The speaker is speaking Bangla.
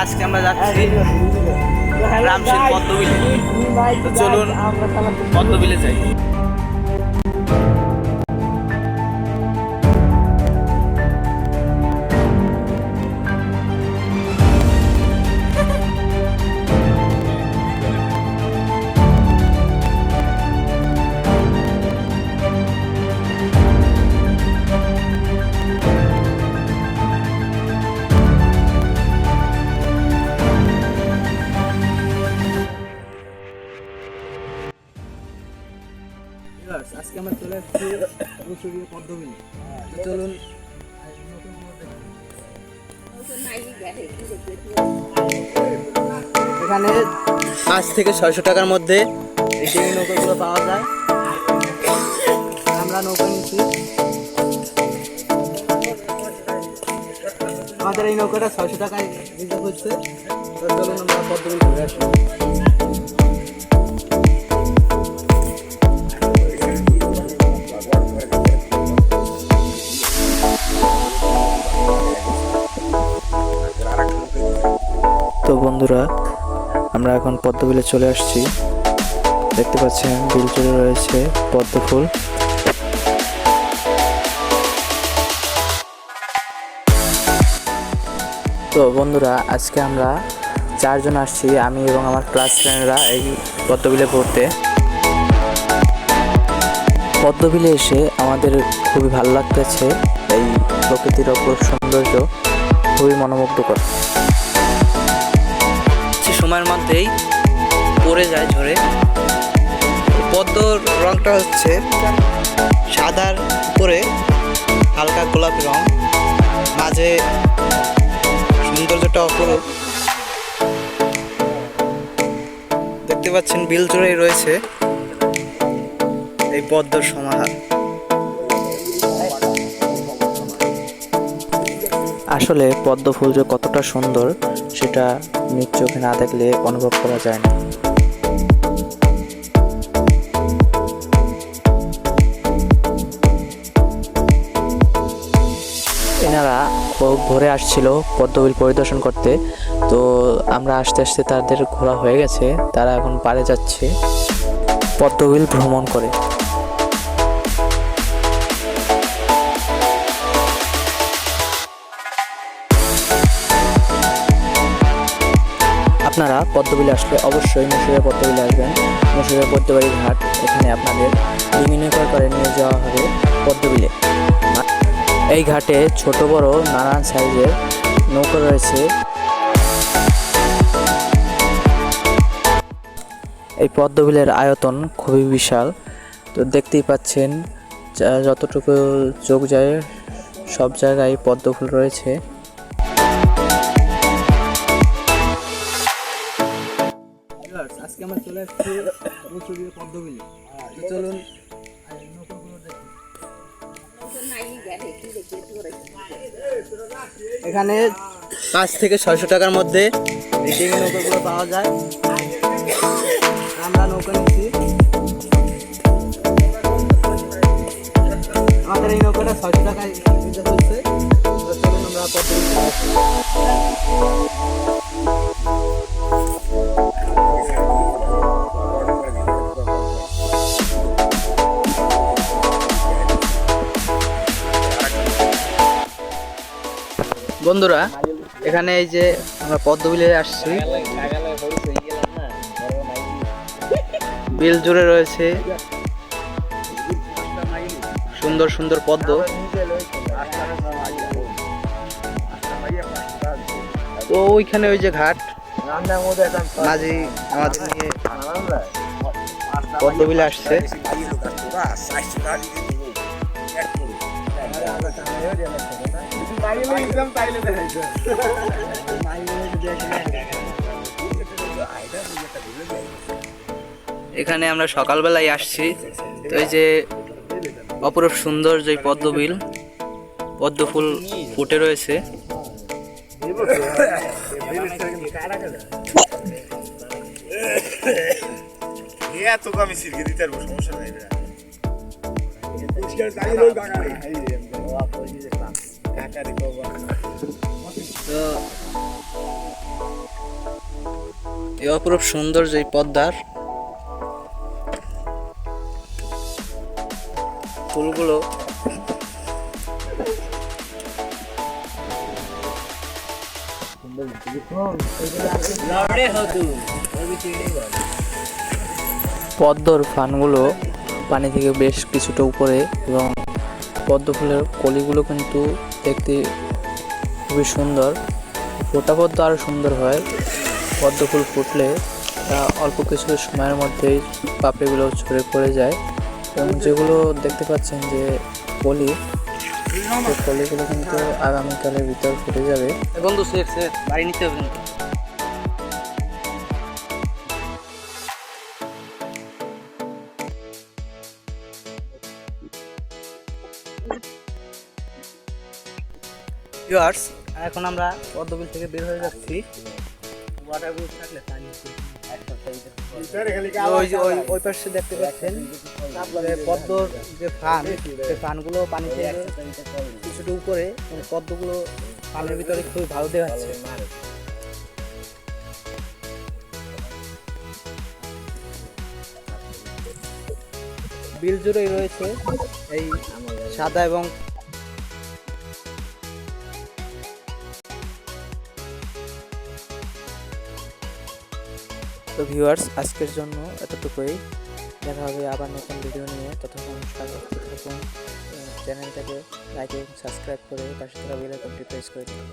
আজকে আমরা যাচ্ছি রামশীল পদ্মবিলে। তো চলুন পদ্মবিলে যাই। আজকে আমরা চলে আসছি পদ্মবিলে। চলুন এখানে 5 থেকে 600 টাকার মধ্যে এই ডিঙি নৌকাগুলো পাওয়া যায়। আমরা নৌকা নিচ্ছি। আমাদের এই নৌকাটা 600 টাকায় রিজার্ভ হচ্ছে। তো চলুন আমরা পদ্মবিল ঘুরে আসি। তো বন্ধুরা, আমরা এখন পদ্মবিলে চলে আসছি। দেখতে পাচ্ছেন বিল জুড়ে রয়েছে পদ্ম ফুল। তো বন্ধুরা, আজকে আমরা 4 জন আসছি, আমি এবং আমার ক্লাস ফ্রেন্ডরা এই পদ্মবিলে ঘুরতে। পদ্মবিলে এসে আমাদের খুবই ভালো লাগতেছে। এই প্রকৃতির অপরূপ সৌন্দর্য খুবই মনোমুগ্ধকর। সময়ের মধ্যেই পড়ে যায় ঝরে। পদ্মর রংটা হচ্ছে সাদার উপরে হালকা গোলাপি রং, মাঝে সৌন্দর্যটা অপরূপ। দেখতে পাচ্ছেন বিল জুড়েই রয়েছে এই পদ্মর সমাহার। আসলে পদ্ম ফুল যে কতটা সুন্দর সেটা নিজ চোখে না দেখলে অনুভব করা যায় না। এনারা ঘুরে আসছিল পদ্মবিল পরিদর্শন করতে। তো আমরা আস্তে আস্তে তাদের ঘোরা হয়ে গেছে, তারা এখন পাড়ে যাচ্ছে পদ্মবিল ভ্রমণ করে। আপনারা পদ্মবিলে আসলে অবশ্যই মুসুরিয়া পদ্মবিলে আসবেন। মুসুরিয়া পদ্মবাড়ি ঘাট, এখানে আপনাদের ডিঙি নৌকার করে নিয়ে যাওয়া হবে পদ্মবিলে। এই ঘাটে ছোট বড় নানান সাইজের নৌকা রয়েছে। এই পদ্মবিলের আয়তন খুবই বিশাল। তো দেখতেই পাচ্ছেন যতটুকু চোখ যায় সব জায়গায় পদ্ম ফুল রয়েছে। আজকে আমরা চলে আসছি মুসুরিয়া পদ্মবিলে। চলুন এখানে 5 থেকে 600 টাকার মধ্যে এই ডিঙি নৌকাগুলো পাওয়া যায়। আমরা নৌকা নিচ্ছি। আমাদের এই নৌকাটা 600 টাকায় রিজার্ভ হচ্ছে। চলুন আমরা পদ্মবিলে আসি। বন্ধুরা, এখানে এই যে আমরা পদ্মবিলে আসছি, বিল জুড়ে রয়েছে সুন্দর সুন্দর পদ্ম। তো ওইখানে ওই যে ঘাট, মাঝি আমাদের নিয়ে পদ্মবিলে আসছে। এখানে আমরা সকালবেলায় আসছি। তো এই যে অপরূপ সুন্দর যে পদ্মবিল, পদ্ম ফুল ফুটে রয়েছে। আমি সিরকে দিতে পারবো, সমস্যা নাই। তো এই অপরূপ সুন্দর যে পদ্মার ফুলগুলো পদ্মর ফানগুলো পানি থেকে বেশ কিছুটা উপরে এবং পদ্ম ফুলের কলিগুলো কিন্তু দেখতে খুবই সুন্দর। ফোটা পদ্ম আরও সুন্দর হয়। পদ্ম ফুল ফুটলে তা অল্প কিছু সময়ের মধ্যেই পাপড়িগুলো ঝরে পড়ে যায় এবং যেগুলো দেখতে পাচ্ছেন যে কলি, সেই কলিগুলো কিন্তু আগামীকালের ভিতর ফুটে যাবে। বন্ধু বাড়ি নিতে হবে কিন্তু। ভিউয়ার্স, এখন আমরা পদ্মবিল থেকে বের হয়ে যাচ্ছি। ওই পাশে দেখতে পাচ্ছেন পদ্মর যে ফান, সেই ফানগুলো পানি থেকে কিছুটা উপরে, পদ্মগুলো পানির ভিতরে খুবই ভালো দেখাচ্ছে। বিল জুড়েই রয়েছে এই সাদা এবং তো ভিউয়ার্স, আজকের জন্য এতটুকুই। দেখা হবে আবার নতুন ভিডিও নিয়ে। ততক্ষণ সাথে থাকুন। চ্যানেলটাকে লাইক এবং সাবস্ক্রাইব করে পাশে থাকা বেল আইকনটি প্রেস করে দিন।